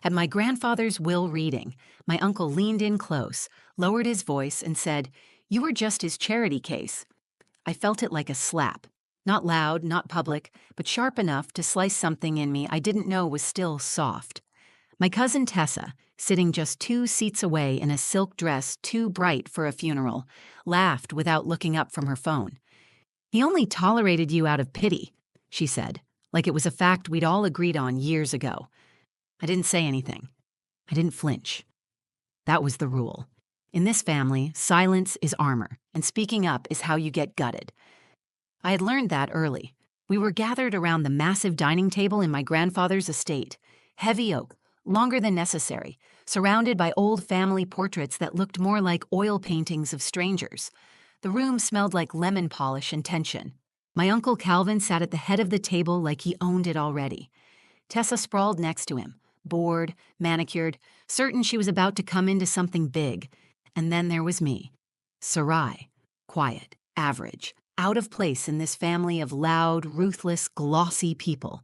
At my grandfather's will reading, my uncle leaned in close, lowered his voice, and said, "You were just his charity case." I felt it like a slap. Not loud, not public, but sharp enough to slice something in me I didn't know was still soft. My cousin Tessa, sitting just 2 seats away in a silk dress too bright for a funeral, laughed without looking up from her phone. "He only tolerated you out of pity," she said, like it was a fact we'd all agreed on years ago. I didn't say anything. I didn't flinch. That was the rule. In this family, silence is armor, and speaking up is how you get gutted. I had learned that early. We were gathered around the massive dining table in my grandfather's estate, heavy oak, longer than necessary, surrounded by old family portraits that looked more like oil paintings of strangers. The room smelled like lemon polish and tension. My Uncle Calvin sat at the head of the table like he owned it already. Tessa sprawled next to him, bored, manicured, certain she was about to come into something big. And then there was me, Sarai, quiet, average, out of place in this family of loud, ruthless, glossy people.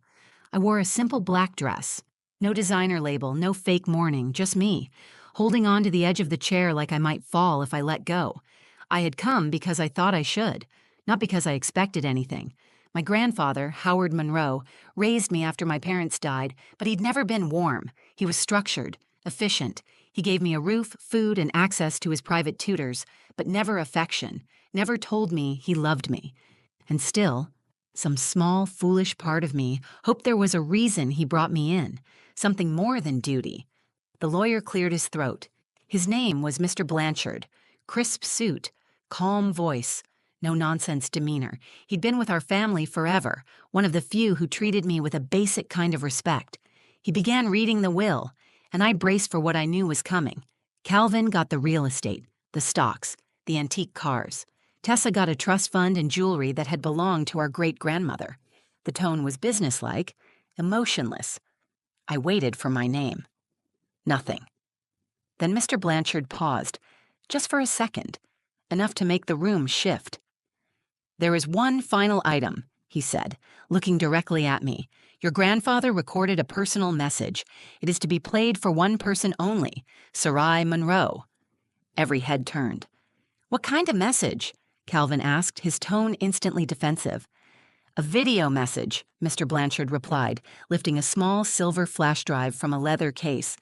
I wore a simple black dress. No designer label, no fake mourning, just me, holding on to the edge of the chair like I might fall if I let go. I had come because I thought I should, not because I expected anything. My grandfather, Howard Monroe, raised me after my parents died, but he'd never been warm. He was structured, efficient. He gave me a roof, food, and access to his private tutors, but never affection, never told me he loved me. And still, some small, foolish part of me hoped there was a reason he brought me in, something more than duty. The lawyer cleared his throat. His name was Mr. Blanchard. Crisp suit, calm voice, no-nonsense demeanor. He'd been with our family forever, one of the few who treated me with a basic kind of respect. He began reading the will, and I braced for what I knew was coming. Calvin got the real estate, the stocks, the antique cars. Tessa got a trust fund and jewelry that had belonged to our great-grandmother. The tone was businesslike, emotionless. I waited for my name. Nothing. Then Mr. Blanchard paused, just for a second, enough to make the room shift. "There is one final item," he said, looking directly at me. "Your grandfather recorded a personal message. It is to be played for one person only, Sarai Monroe." Every head turned. "What kind of message?" Calvin asked, his tone instantly defensive. "A video message," Mr. Blanchard replied, lifting a small silver flash drive from a leather case.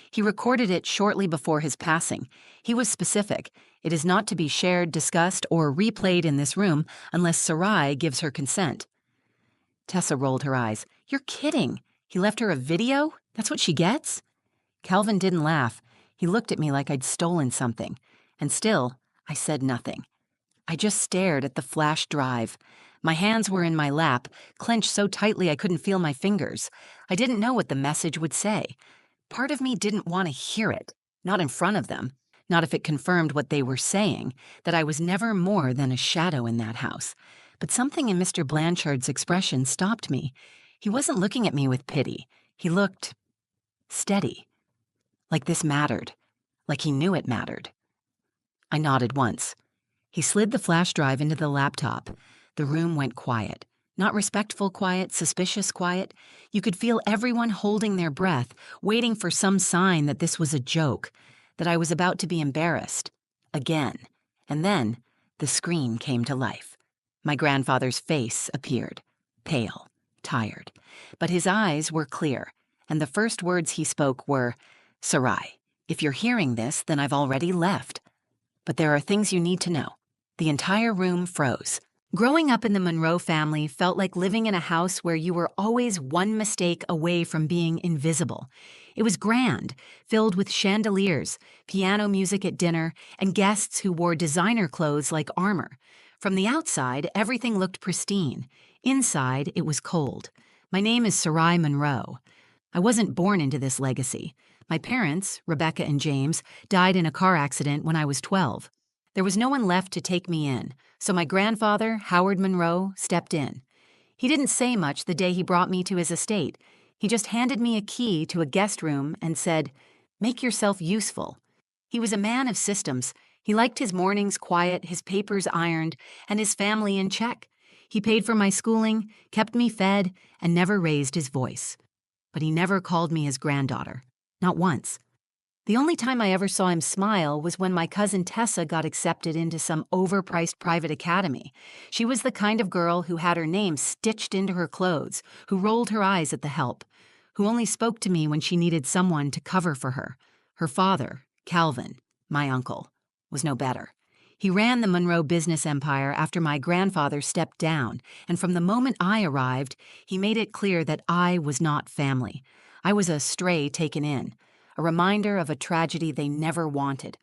"He recorded it shortly before his passing. He was specific. It is not to be shared, discussed, or replayed in this room unless Sarai gives her consent." Tessa rolled her eyes. "You're kidding. He left her a video? That's what she gets?" Calvin didn't laugh. He looked at me like I'd stolen something. And still, I said nothing. I just stared at the flash drive. My hands were in my lap, clenched so tightly I couldn't feel my fingers. I didn't know what the message would say. Part of me didn't want to hear it, not in front of them, not if it confirmed what they were saying, that I was never more than a shadow in that house. But something in Mr. Blanchard's expression stopped me. He wasn't looking at me with pity. He looked steady. Like this mattered. Like he knew it mattered. I nodded once. He slid the flash drive into the laptop. The room went quiet. Not respectful quiet, suspicious quiet. You could feel everyone holding their breath, waiting for some sign that this was a joke, that I was about to be embarrassed. Again. And then the screen came to life. My grandfather's face appeared, pale, tired. But his eyes were clear, and the first words he spoke were, "Sarai, if you're hearing this, then I've already left. But there are things you need to know." The entire room froze. Growing up in the Monroe family felt like living in a house where you were always one mistake away from being invisible. It was grand, filled with chandeliers, piano music at dinner, and guests who wore designer clothes like armor. From the outside, everything looked pristine. Inside, it was cold. My name is Sarai Monroe. I wasn't born into this legacy. My parents, Rebecca and James, died in a car accident when I was 12. There was no one left to take me in, so my grandfather, Howard Monroe, stepped in. He didn't say much the day he brought me to his estate. He just handed me a key to a guest room and said, "Make yourself useful." He was a man of systems. He liked his mornings quiet, his papers ironed, and his family in check. He paid for my schooling, kept me fed, and never raised his voice. But he never called me his granddaughter. Not once. The only time I ever saw him smile was when my cousin Tessa got accepted into some overpriced private academy. She was the kind of girl who had her name stitched into her clothes, who rolled her eyes at the help, who only spoke to me when she needed someone to cover for her. Her father, Calvin, my uncle, was no better. He ran the Monroe business empire after my grandfather stepped down, and from the moment I arrived, he made it clear that I was not family. I was a stray taken in, a reminder of a tragedy they never wanted.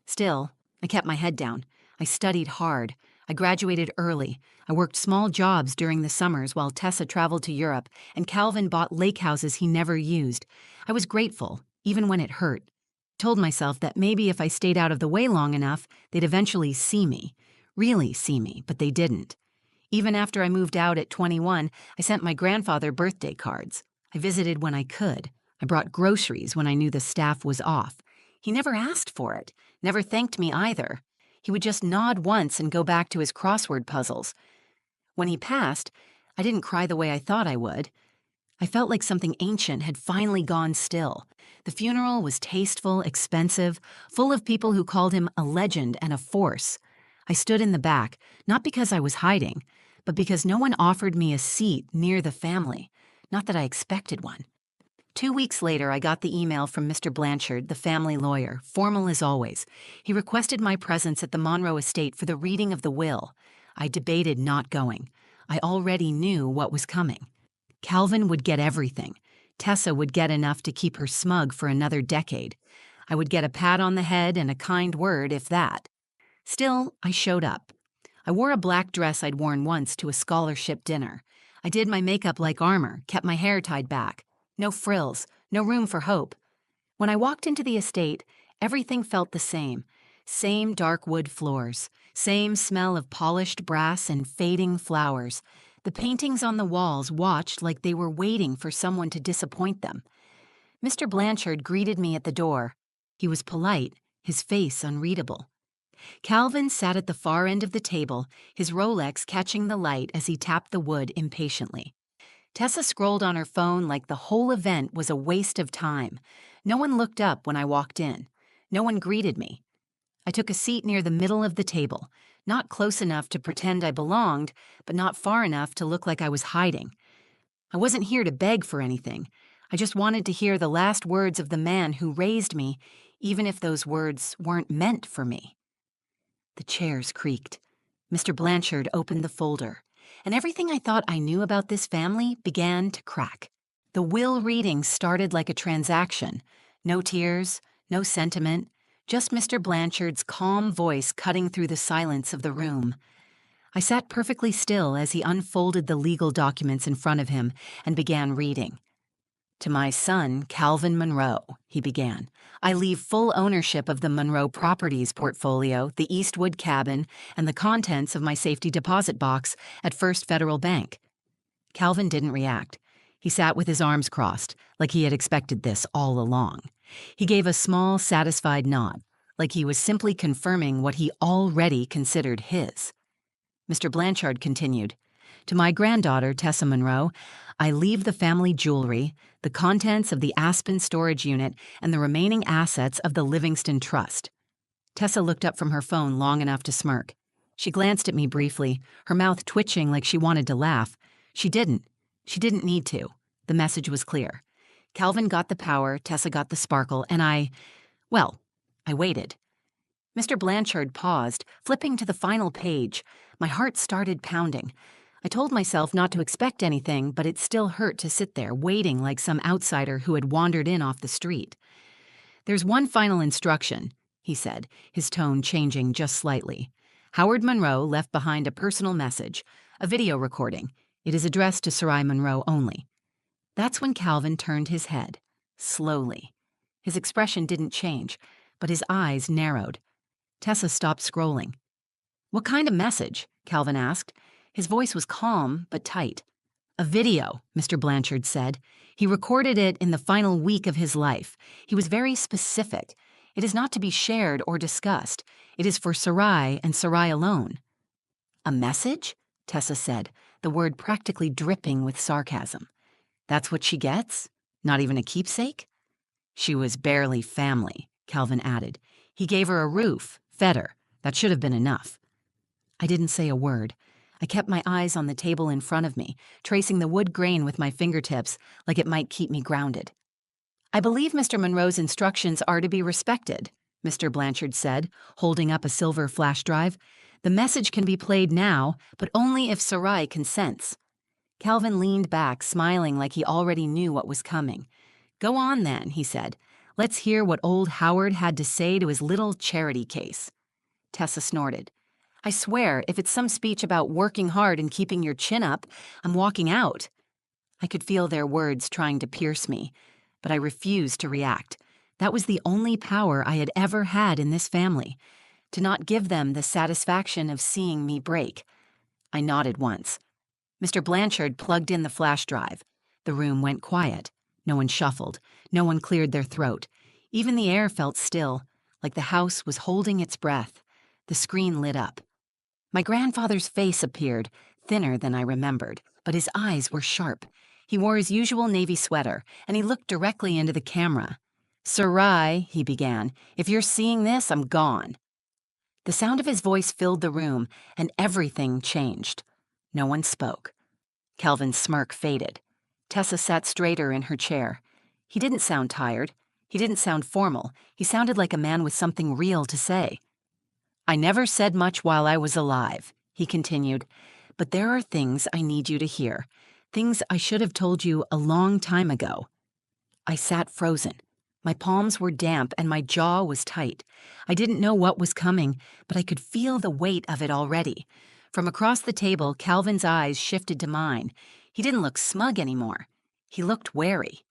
Still, I kept my head down. I studied hard. I graduated early. I worked small jobs during the summers while Tessa traveled to Europe, and Calvin bought lake houses he never used. I was grateful, even when it hurt. Told myself that maybe if I stayed out of the way long enough, they'd eventually see me. Really see me, but they didn't. Even after I moved out at 21, I sent my grandfather birthday cards. I visited when I could. I brought groceries when I knew the staff was off. He never asked for it, never thanked me either. He would just nod once and go back to his crossword puzzles. When he passed, I didn't cry the way I thought I would. I felt like something ancient had finally gone still. The funeral was tasteful, expensive, full of people who called him a legend and a force. I stood in the back, not because I was hiding, but because no one offered me a seat near the family. Not that I expected one. 2 weeks later, I got the email from Mr. Blanchard, the family lawyer, formal as always. He requested my presence at the Monroe estate for the reading of the will. I debated not going. I already knew what was coming. Calvin would get everything. Tessa would get enough to keep her smug for another decade. I would get a pat on the head and a kind word, if that. Still, I showed up. I wore a black dress I'd worn once to a scholarship dinner. I did my makeup like armor, kept my hair tied back. No frills, no room for hope. When I walked into the estate, everything felt the same. Same dark wood floors, same smell of polished brass and fading flowers. The paintings on the walls watched like they were waiting for someone to disappoint them. Mr. Blanchard greeted me at the door. He was polite, his face unreadable. Calvin sat at the far end of the table, his Rolex catching the light as he tapped the wood impatiently. Tessa scrolled on her phone like the whole event was a waste of time. No one looked up when I walked in. No one greeted me. I took a seat near the middle of the table, not close enough to pretend I belonged, but not far enough to look like I was hiding. I wasn't here to beg for anything. I just wanted to hear the last words of the man who raised me, even if those words weren't meant for me. The chairs creaked. Mr. Blanchard opened the folder, and everything I thought I knew about this family began to crack. The will reading started like a transaction. No tears, no sentiment, just Mr. Blanchard's calm voice cutting through the silence of the room. I sat perfectly still as he unfolded the legal documents in front of him and began reading. "To my son, Calvin Monroe," he began, "I leave full ownership of the Monroe Properties portfolio, the Eastwood cabin, and the contents of my safety deposit box at First Federal Bank." Calvin didn't react. He sat with his arms crossed, like he had expected this all along. He gave a small, satisfied nod, like he was simply confirming what he already considered his. Mr. Blanchard continued, "To my granddaughter, Tessa Monroe, I leave the family jewelry, the contents of the Aspen storage unit, and the remaining assets of the Livingston Trust." Tessa looked up from her phone long enough to smirk. She glanced at me briefly, her mouth twitching like she wanted to laugh. She didn't. She didn't need to. The message was clear. Calvin got the power, Tessa got the sparkle, and I waited. Mr. Blanchard paused, flipping to the final page. My heart started pounding. I told myself not to expect anything, but it still hurt to sit there, waiting like some outsider who had wandered in off the street. "There's one final instruction," he said, his tone changing just slightly. "Howard Monroe left behind a personal message, a video recording. It is addressed to Sarai Monroe only." That's when Calvin turned his head, slowly. His expression didn't change, but his eyes narrowed. Tessa stopped scrolling. "What kind of message?" Calvin asked. His voice was calm but tight. "A video," Mr. Blanchard said. "He recorded it in the final week of his life. He was very specific. It is not to be shared or discussed. It is for Sarai and Sarai alone." "A message?" Tessa said, the word practically dripping with sarcasm. "That's what she gets? Not even a keepsake?" She was barely family, Calvin added. He gave her a roof, fed her. That should have been enough. I didn't say a word. I kept my eyes on the table in front of me, tracing the wood grain with my fingertips like it might keep me grounded. I believe Mr. Monroe's instructions are to be respected, Mr. Blanchard said, holding up a silver flash drive. The message can be played now, but only if Sarai consents. Calvin leaned back, smiling like he already knew what was coming. Go on then, he said. Let's hear what old Howard had to say to his little charity case. Tessa snorted. I swear, if it's some speech about working hard and keeping your chin up, I'm walking out. I could feel their words trying to pierce me, but I refused to react. That was the only power I had ever had in this family, to not give them the satisfaction of seeing me break. I nodded once. Mr. Blanchard plugged in the flash drive. The room went quiet. No one shuffled. No one cleared their throat. Even the air felt still, like the house was holding its breath. The screen lit up. My grandfather's face appeared, thinner than I remembered, but his eyes were sharp. He wore his usual navy sweater, and he looked directly into the camera. Sarai, he began, if you're seeing this, I'm gone. The sound of his voice filled the room, and everything changed. No one spoke. Calvin's smirk faded. Tessa sat straighter in her chair. He didn't sound tired. He didn't sound formal. He sounded like a man with something real to say. I never said much while I was alive, he continued, but there are things I need you to hear, things I should have told you a long time ago. I sat frozen. My palms were damp and my jaw was tight. I didn't know what was coming, but I could feel the weight of it already. From across the table, Calvin's eyes shifted to mine. He didn't look smug anymore. He looked wary.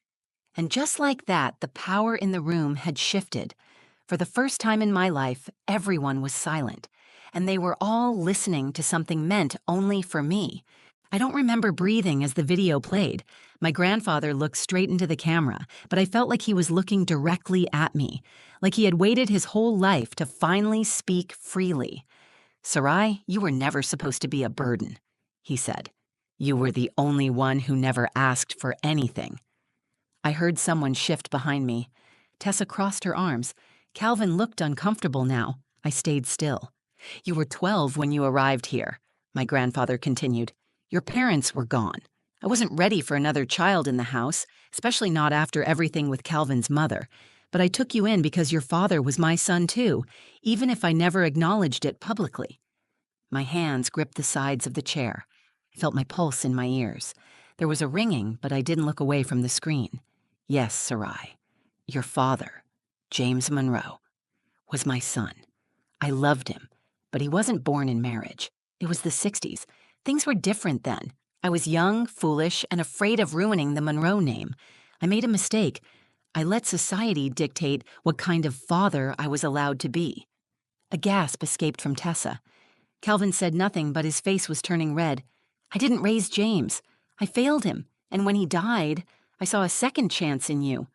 And just like that, the power in the room had shifted. For the first time in my life, everyone was silent, and they were all listening to something meant only for me. I don't remember breathing as the video played. My grandfather looked straight into the camera, but I felt like he was looking directly at me, like he had waited his whole life to finally speak freely. Sarai, you were never supposed to be a burden, he said. You were the only one who never asked for anything. I heard someone shift behind me. Tessa crossed her arms. Calvin looked uncomfortable now. I stayed still. You were 12 when you arrived here, my grandfather continued. Your parents were gone. I wasn't ready for another child in the house, especially not after everything with Calvin's mother. But I took you in because your father was my son too, even if I never acknowledged it publicly. My hands gripped the sides of the chair. I felt my pulse in my ears. There was a ringing, but I didn't look away from the screen. Yes, Sarai, your father, James Monroe, was my son. I loved him, but he wasn't born in marriage. It was the 60s. Things were different then. I was young, foolish, and afraid of ruining the Monroe name. I made a mistake. I let society dictate what kind of father I was allowed to be. A gasp escaped from Tessa. Calvin said nothing, but his face was turning red. I didn't raise James. I failed him, and when he died, I saw a second chance in you.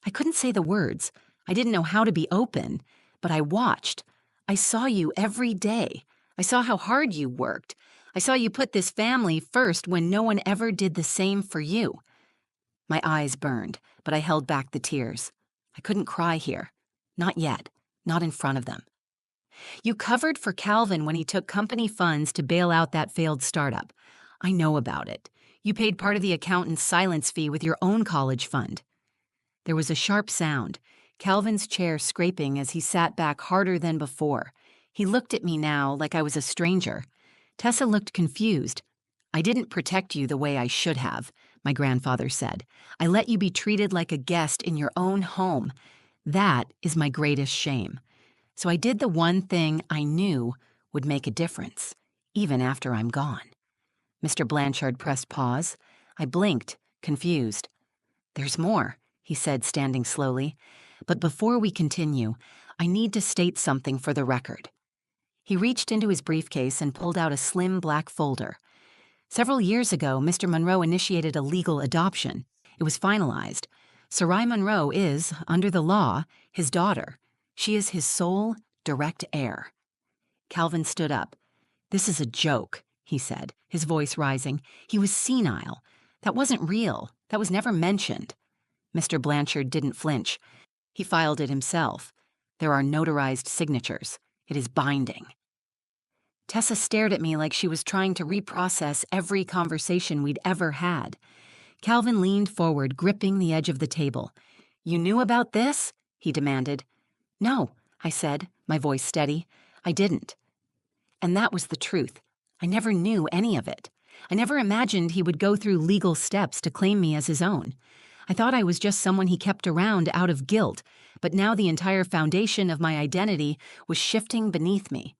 I couldn't say the words. I didn't know how to be open, but I watched. I saw you every day. I saw how hard you worked. I saw you put this family first when no one ever did the same for you. My eyes burned, but I held back the tears. I couldn't cry here. Not yet. Not in front of them. You covered for Calvin when he took company funds to bail out that failed startup. I know about it. You paid part of the accountant's silence fee with your own college fund. There was a sharp sound, Calvin's chair scraping as he sat back harder than before. He looked at me now like I was a stranger. Tessa looked confused. I didn't protect you the way I should have, my grandfather said. I let you be treated like a guest in your own home. That is my greatest shame. So I did the one thing I knew would make a difference, even after I'm gone. Mr. Blanchard pressed pause. I blinked, confused. There's more, he said, standing slowly. But before we continue, I need to state something for the record. He reached into his briefcase and pulled out a slim black folder. Several years ago, Mr. Monroe initiated a legal adoption. It was finalized. Sarai Monroe is, under the law, his daughter. She is his sole, direct heir. Calvin stood up. This is a joke, he said, his voice rising. He was senile. That wasn't real. That was never mentioned. Mr. Blanchard didn't flinch. He filed it himself. There are notarized signatures. It is binding. Tessa stared at me like she was trying to reprocess every conversation we'd ever had. Calvin leaned forward, gripping the edge of the table. "You knew about this?" he demanded. "No," I said, my voice steady. "I didn't." And that was the truth. I never knew any of it. I never imagined he would go through legal steps to claim me as his own. I thought I was just someone he kept around out of guilt, but now the entire foundation of my identity was shifting beneath me.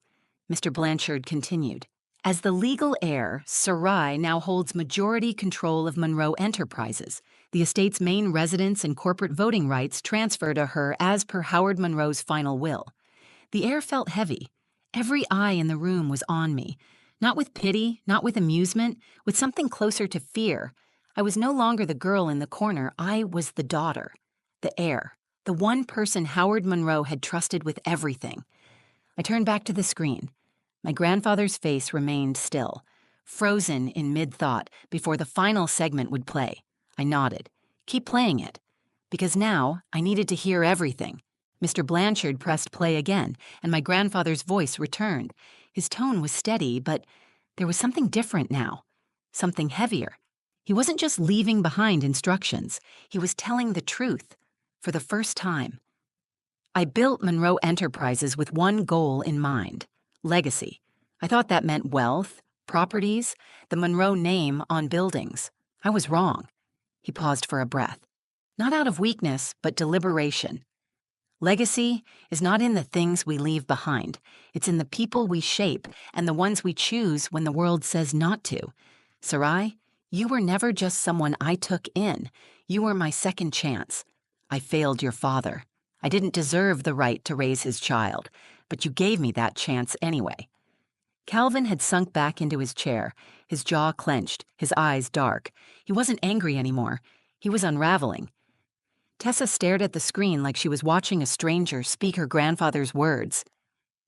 Mr. Blanchard continued. As the legal heir, Sarai now holds majority control of Monroe Enterprises. The estate's main residence and corporate voting rights transfer to her as per Howard Monroe's final will. The air felt heavy. Every eye in the room was on me. Not with pity, not with amusement, with something closer to fear. I was no longer the girl in the corner. I was the daughter, the heir, the one person Howard Monroe had trusted with everything. I turned back to the screen. My grandfather's face remained still, frozen in mid-thought before the final segment would play. I nodded. Keep playing it. Because now I needed to hear everything. Mr. Blanchard pressed play again, and my grandfather's voice returned. His tone was steady, but there was something different now, something heavier. He wasn't just leaving behind instructions. He was telling the truth, for the first time. I built Monroe Enterprises with one goal in mind: legacy. I thought that meant wealth, properties, the Monroe name on buildings. I was wrong. He paused for a breath. Not out of weakness, but deliberation. Legacy is not in the things we leave behind. It's in the people we shape and the ones we choose when the world says not to. Sarai, you were never just someone I took in. You were my second chance. I failed your father. I didn't deserve the right to raise his child, but you gave me that chance anyway. Calvin had sunk back into his chair, his jaw clenched, his eyes dark. He wasn't angry anymore. He was unraveling. Tessa stared at the screen like she was watching a stranger speak her grandfather's words.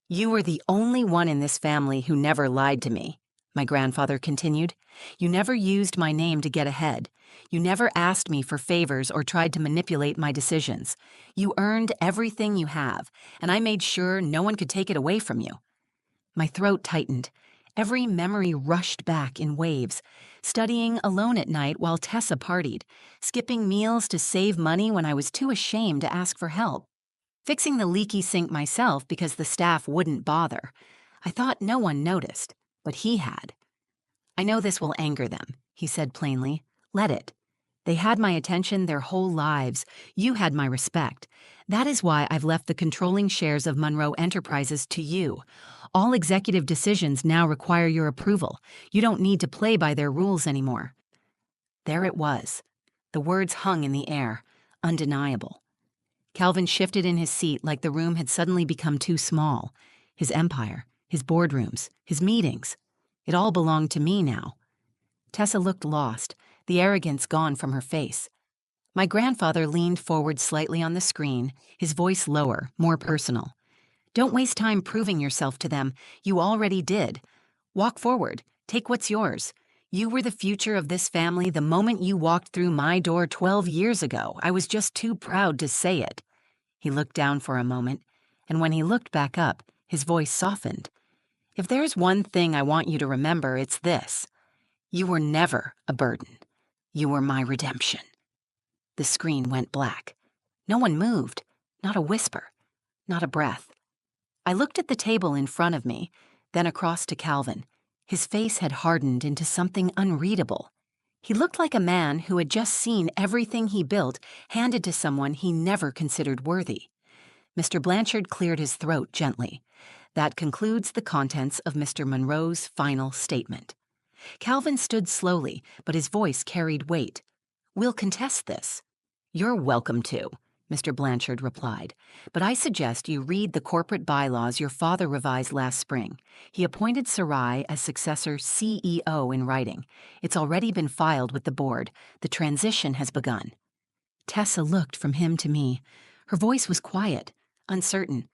You were the only one in this family who never lied to me, my grandfather continued. You never used my name to get ahead. You never asked me for favors or tried to manipulate my decisions. You earned everything you have, and I made sure no one could take it away from you. My throat tightened. Every memory rushed back in waves. Studying alone at night while Tessa partied, skipping meals to save money when I was too ashamed to ask for help, fixing the leaky sink myself because the staff wouldn't bother. I thought no one noticed, but he had. I know this will anger them, he said plainly. Let it. They had my attention their whole lives. You had my respect. That is why I've left the controlling shares of Monroe Enterprises to you. All executive decisions now require your approval. You don't need to play by their rules anymore. There it was. The words hung in the air, undeniable. Calvin shifted in his seat like the room had suddenly become too small. His empire, his boardrooms, his meetings. It all belonged to me now. Tessa looked lost, the arrogance gone from her face. My grandfather leaned forward slightly on the screen, his voice lower, more personal. Don't waste time proving yourself to them. You already did. Walk forward. Take what's yours. You were the future of this family the moment you walked through my door 12 years ago. I was just too proud to say it. He looked down for a moment, and when he looked back up, his voice softened. If there's one thing I want you to remember, it's this. You were never a burden. You were my redemption. The screen went black. No one moved. Not a whisper. Not a breath. I looked at the table in front of me, then across to Calvin. His face had hardened into something unreadable. He looked like a man who had just seen everything he built handed to someone he never considered worthy. Mr. Blanchard cleared his throat gently. That concludes the contents of Mr. Monroe's final statement. Calvin stood slowly, but his voice carried weight. We'll contest this. You're welcome to, Mr. Blanchard replied, but I suggest you read the corporate bylaws your father revised last spring. He appointed Sarai as successor CEO in writing. It's already been filed with the board. The transition has begun. Tessa looked from him to me. Her voice was quiet, uncertain.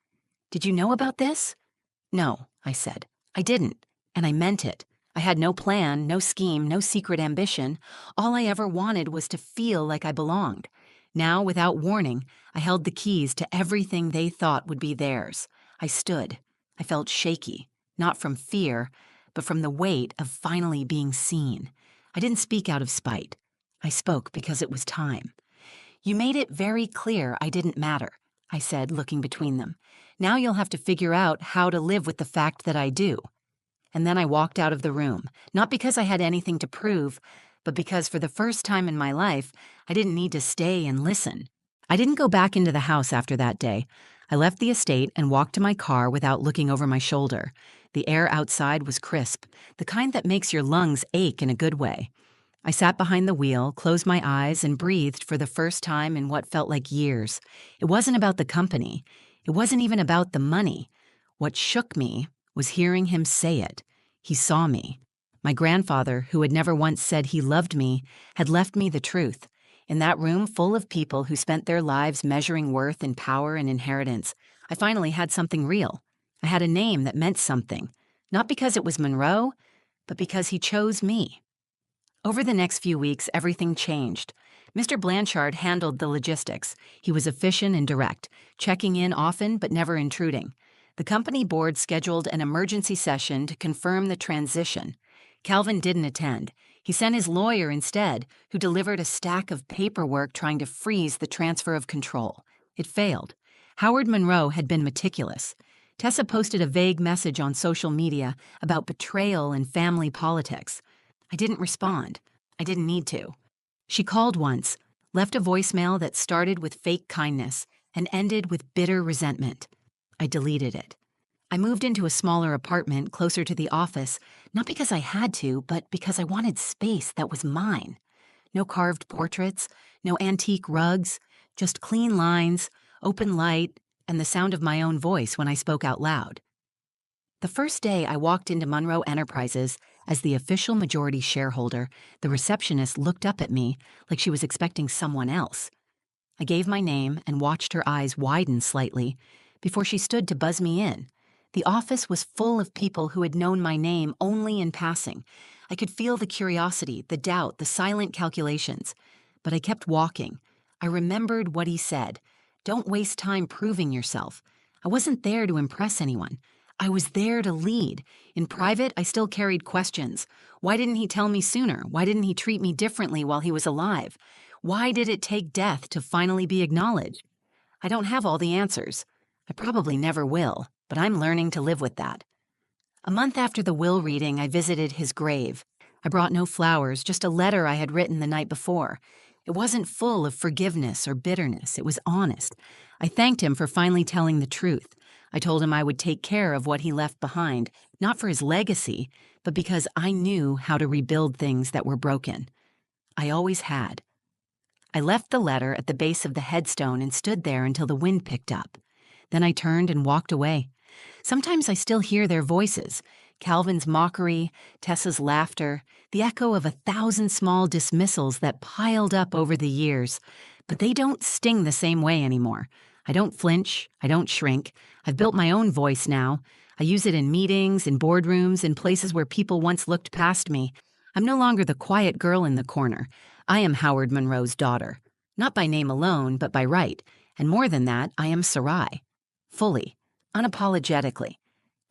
Did you know about this? No, I said. I didn't, and I meant it. I had no plan, no scheme, no secret ambition. All I ever wanted was to feel like I belonged. Now, without warning, I held the keys to everything they thought would be theirs. I stood. I felt shaky, not from fear, but from the weight of finally being seen. I didn't speak out of spite. I spoke because it was time. "You made it very clear I didn't matter," I said, looking between them. "Now you'll have to figure out how to live with the fact that I do." And then I walked out of the room, not because I had anything to prove, but because for the first time in my life, I didn't need to stay and listen. I didn't go back into the house after that day. I left the estate and walked to my car without looking over my shoulder. The air outside was crisp, the kind that makes your lungs ache in a good way. I sat behind the wheel, closed my eyes, and breathed for the first time in what felt like years. It wasn't about the company. It wasn't even about the money. What shook me was hearing him say it. He saw me. My grandfather, who had never once said he loved me, had left me the truth. In that room full of people who spent their lives measuring worth in power and inheritance, I finally had something real. I had a name that meant something, not because it was Monroe, but because he chose me. Over the next few weeks, everything changed. Mr. Blanchard handled the logistics. He was efficient and direct, checking in often but never intruding. The company board scheduled an emergency session to confirm the transition. Calvin didn't attend. He sent his lawyer instead, who delivered a stack of paperwork trying to freeze the transfer of control. It failed. Howard Monroe had been meticulous. Tessa posted a vague message on social media about betrayal and family politics. I didn't respond. I didn't need to. She called once, left a voicemail that started with fake kindness and ended with bitter resentment. I deleted it. I moved into a smaller apartment closer to the office, not because I had to, but because I wanted space that was mine. No carved portraits, no antique rugs, just clean lines, open light, and the sound of my own voice when I spoke out loud. The first day I walked into Monroe Enterprises as the official majority shareholder, the receptionist looked up at me like she was expecting someone else. I gave my name and watched her eyes widen slightly before she stood to buzz me in. The office was full of people who had known my name only in passing. I could feel the curiosity, the doubt, the silent calculations. But I kept walking. I remembered what he said. "Don't waste time proving yourself." I wasn't there to impress anyone. I was there to lead. In private, I still carried questions. Why didn't he tell me sooner? Why didn't he treat me differently while he was alive? Why did it take death to finally be acknowledged? I don't have all the answers. I probably never will, but I'm learning to live with that. A month after the will reading, I visited his grave. I brought no flowers, just a letter I had written the night before. It wasn't full of forgiveness or bitterness. It was honest. I thanked him for finally telling the truth. I told him I would take care of what he left behind, not for his legacy, but because I knew how to rebuild things that were broken. I always had. I left the letter at the base of the headstone and stood there until the wind picked up. Then I turned and walked away. Sometimes I still hear their voices, Calvin's mockery, Tessa's laughter, the echo of 1,000 small dismissals that piled up over the years. But they don't sting the same way anymore. I don't flinch. I don't shrink. I've built my own voice now. I use it in meetings, in boardrooms, in places where people once looked past me. I'm no longer the quiet girl in the corner. I am Howard Monroe's daughter. Not by name alone, but by right. And more than that, I am Sarai. Fully. Unapologetically.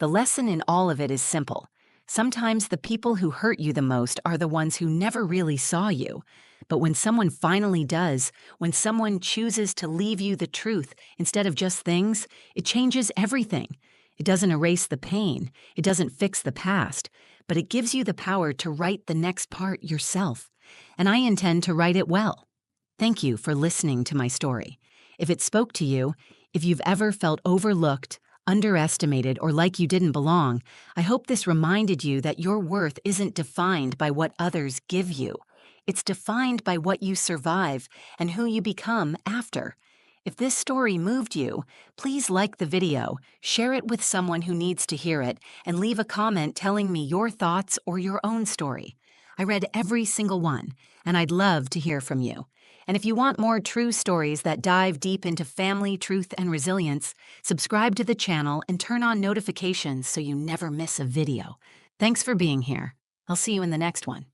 The lesson in all of it is simple. Sometimes the people who hurt you the most are the ones who never really saw you. But when someone finally does, when someone chooses to leave you the truth instead of just things, it changes everything. It doesn't erase the pain. It doesn't fix the past. But it gives you the power to write the next part yourself. And I intend to write it well. Thank you for listening to my story. If it spoke to you, if you've ever felt overlooked, underestimated, or like you didn't belong, I hope this reminded you that your worth isn't defined by what others give you. It's defined by what you survive and who you become after. If this story moved you, please like the video, share it with someone who needs to hear it, and leave a comment telling me your thoughts or your own story. I read every single one, and I'd love to hear from you. And if you want more true stories that dive deep into family, truth, and resilience, subscribe to the channel and turn on notifications so you never miss a video. Thanks for being here. I'll see you in the next one.